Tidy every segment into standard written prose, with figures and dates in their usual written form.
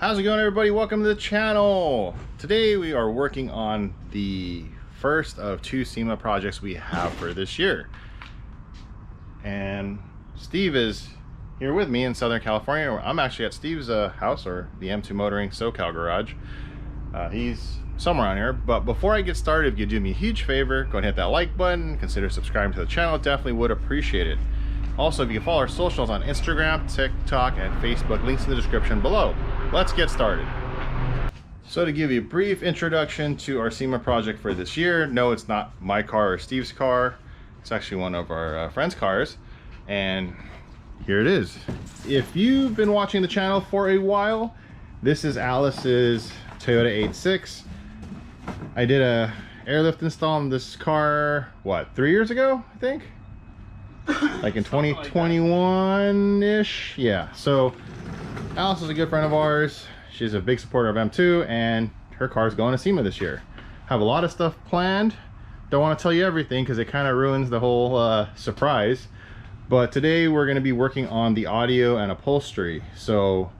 How's it going, everybody? Welcome to the channel. Today we are working on the first of two Sema projects we have for this year. And Steve is here with me in Southern California. I'm actually at Steve's house, or the M2 Motoring SoCal garage. He's somewhere around here. But before I get started, if you do me a huge favor, go ahead and hit that like button. Consider subscribing to the channel. Definitely would appreciate it. Also, if you can follow our socials on Instagram, TikTok, and Facebook, links in the description below. Let's get started. So to give you a brief introduction to our Sema project for this year, no, it's not my car or Steve's car. It's actually one of our friends' cars. And here it is. If you've been watching the channel for a while, this is Alice's Toyota 86. I did a airlift install on this car, what, 3 years ago, I think? Like in 2021-ish. Yeah, so Alice is a good friend of ours. She's a big supporter of M2, and her car's going to Sema this year. Have a lot of stuff planned. Don't want to tell you everything because it kind of ruins the whole surprise. But today we're going to be working on the audio and upholstery. So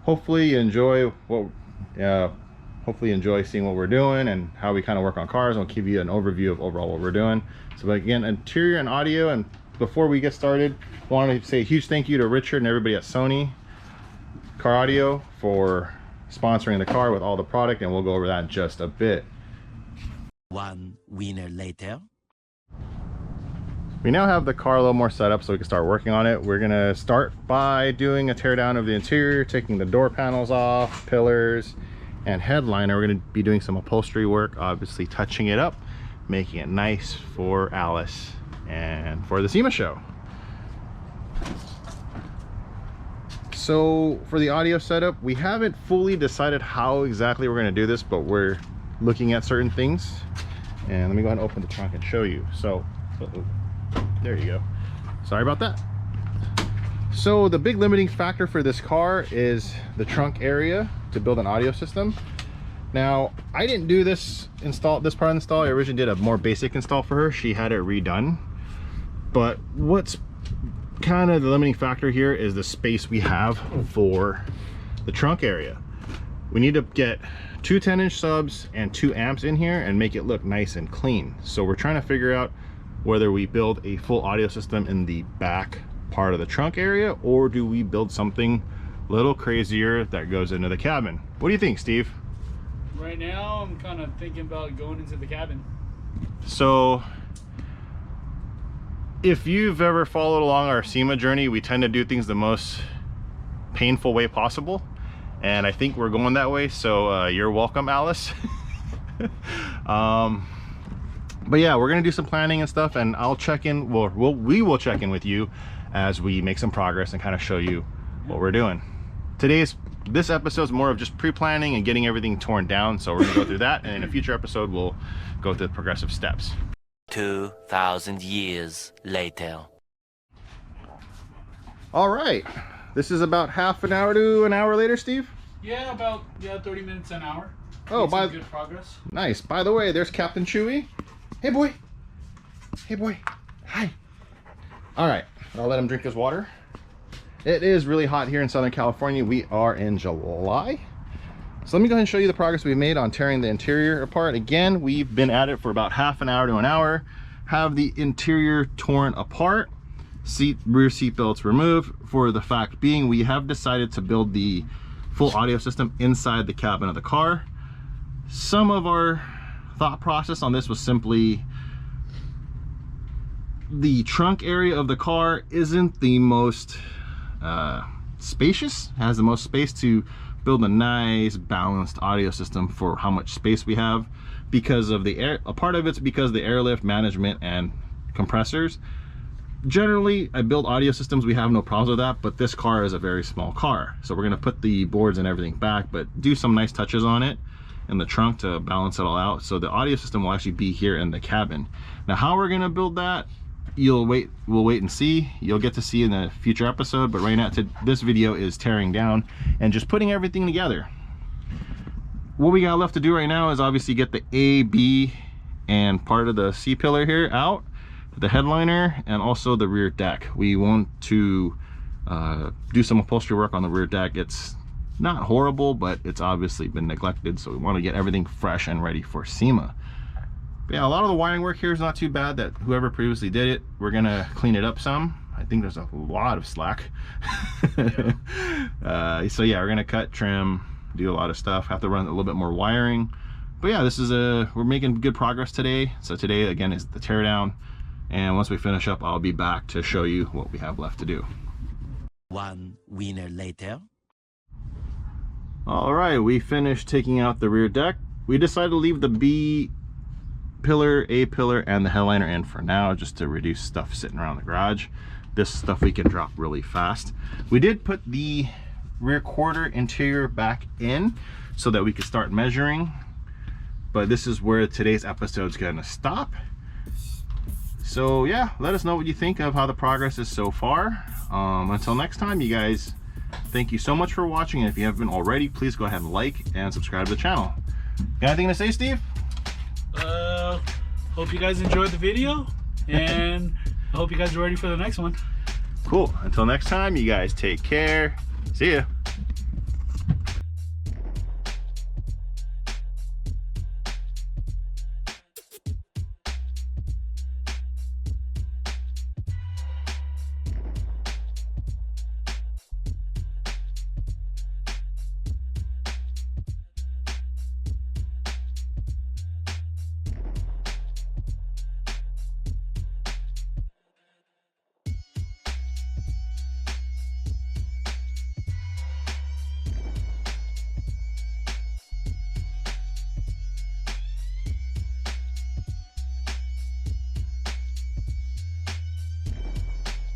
hopefully you enjoy seeing what we're doing and how we kind of work on cars. I'll give you an overview of overall what we're doing. So again, interior and audio. And before we get started, I want to say a huge thank you to Richard and everybody at Sony Car Audio for sponsoring the car with all the product, and we'll go over that in just a bit. 1 winner later. We now have the car a little more set up so we can start working on it. We're gonna start by doing a teardown of the interior, taking the door panels off, pillars, and headliner. We're gonna be doing some upholstery work, obviously touching it up, making it nice for Alice and for the Sema show. So for the audio setup, we haven't fully decided how exactly we're going to do this, but we're looking at certain things. And let me go ahead and open the trunk and show you. So there you go. Sorry about that. So the big limiting factor for this car is the trunk area to build an audio system. Now, I didn't do this part of the install. I originally did a more basic install for her. She had it redone. But what's kind of the limiting factor here is the space we have for the trunk area. We need to get two 10-inch subs and 2 amps in here and make it look nice and clean. So we're trying to figure out whether we build a full audio system in the back part of the trunk area, or do we build something a little crazier that goes into the cabin. What do you think, Steve? Right now I'm kind of thinking about going into the cabin. So if you've ever followed along our Sema journey, we tend to do things the most painful way possible, and I think we're going that way. So you're welcome, Alice. But yeah, we're gonna do some planning and stuff, and I'll check in. We will check in with you as we make some progress and kind of show you what we're doing. This episode is more of just pre-planning and getting everything torn down. So we're gonna go through that, and in a future episode we'll go through the progressive steps. 2,000 years later. All right, this is about half an hour to an hour later, Steve. Yeah, about 30 minutes, an hour. Oh, good progress. Nice. By the way, there's Captain Chewy. Hey boy. Hey boy. Hi. All right, I'll let him drink his water. It is really hot here in Southern California. We are in July. So let me go ahead and show you the progress we've made on tearing the interior apart. Again, we've been at it for about half an hour to an hour. Have the interior torn apart, rear seat belts removed, for the fact being we have decided to build the full audio system inside the cabin of the car. Some of our thought process on this was simply the trunk area of the car isn't the most spacious, has the most space to build a nice balanced audio system for how much space we have, because of the air. A part of it's because the airlift management and compressors. Generally, I build audio systems, we have no problems with that, but this car is a very small car, so we're going to put the boards and everything back, but do some nice touches on it in the trunk to balance it all out. So the audio system will actually be here in the cabin. Now, how we're going to build that, we'll wait and see. You'll get to see in a future episode, but right now this video is tearing down and just putting everything together. What we got left to do right now is obviously get the A, B, and part of the C pillar here out, the headliner, and also the rear deck. We want to do some upholstery work on the rear deck. It's not horrible, but it's obviously been neglected, so we want to get everything fresh and ready for Sema. But yeah, a lot of the wiring work here is not too bad. That whoever previously did it, we're gonna clean it up some. I think there's a lot of slack. So yeah, we're gonna cut, trim, do a lot of stuff. Have to run a little bit more wiring. But yeah, this is we're making good progress today. So today again is the teardown, and once we finish up, I'll be back to show you what we have left to do. 1 winner later. All right, we finished taking out the rear deck. We decided to leave the B pillar, A pillar, and the headliner in for now, just to reduce stuff sitting around the garage. This stuff we can drop really fast. We did put the rear quarter interior back in so that we could start measuring, but this is where today's episode is gonna stop. So yeah, let us know what you think of how the progress is so far. Until next time, you guys, thank you so much for watching, and if you haven't already, please go ahead and like and subscribe to the channel. Got anything to say, Steve? Hope you guys enjoyed the video, and I hope you guys are ready for the next one. Cool. Until next time, you guys take care. See ya.